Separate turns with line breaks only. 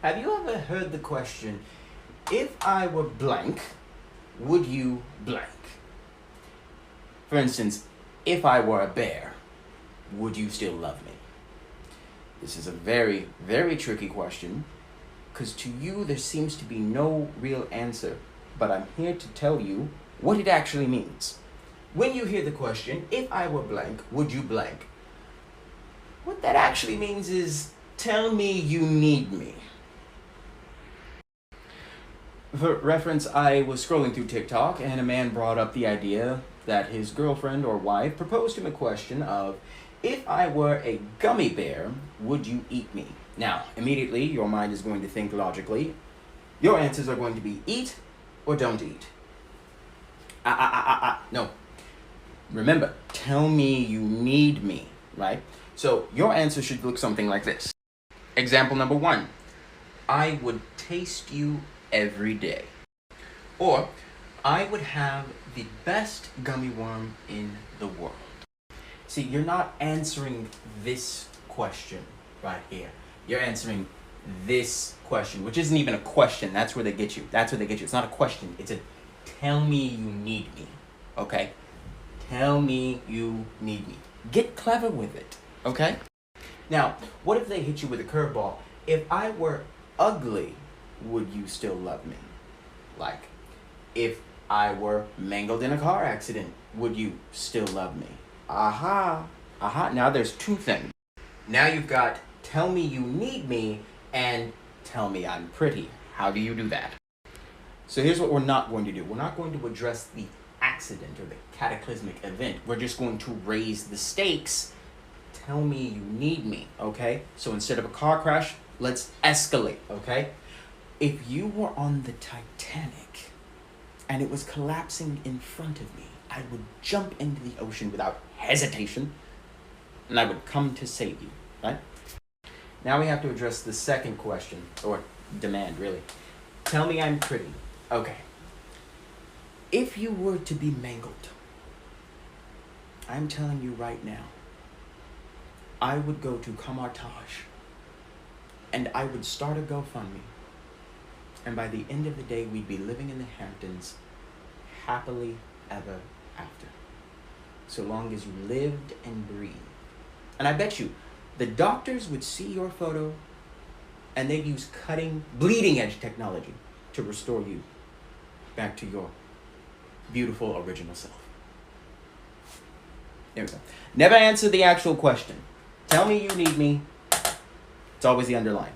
Have you ever heard the question, if I were blank, would you blank? For instance, if I were a bear, would you still love me? This is a very, very tricky question, because to you there seems to be no real answer, but I'm here to tell you what it actually means. When you hear the question, if I were blank, would you blank? What that actually means is, tell me you need me. For reference, I was scrolling through TikTok and a man brought up the idea that his girlfriend or wife proposed him a question of, if I were a gummy bear, would you eat me? Now, immediately your mind is going to think logically. Your answers are going to be eat or don't eat. No. Remember, tell me you need me, right? So your answer should look something like this. Example number 1. I would taste you every day. Or, I would have the best gummy worm in the world. See, you're not answering this question right here. You're answering this question, which isn't even a question. That's where they get you. It's not a question. It's a tell me you need me. Okay? Tell me you need me. Get clever with it. Okay? Now, what if they hit you with a curveball? If I were ugly, would you still love me? Like, if I were mangled in a car accident, would you still love me? Aha. Now there's 2 things. Now you've got tell me you need me and tell me I'm pretty. How do you do that? So here's what we're not going to do. We're not going to address the accident or the cataclysmic event. We're just going to raise the stakes. Tell me you need me, okay? So instead of a car crash, let's escalate, okay? If you were on the Titanic and it was collapsing in front of me, I would jump into the ocean without hesitation and I would come to save you, right? Now we have to address the second question, or demand, really. Tell me I'm pretty. Okay. If you were to be mangled, I'm telling you right now, I would go to Kamartaj and I would start a GoFundMe. And by the end of the day, we'd be living in the Hamptons happily ever after. So long as you lived and breathed. And I bet you, the doctors would see your photo and they'd use bleeding edge technology to restore you back to your beautiful original self. There we go. Never answer the actual question. Tell me you need me. It's always the underline.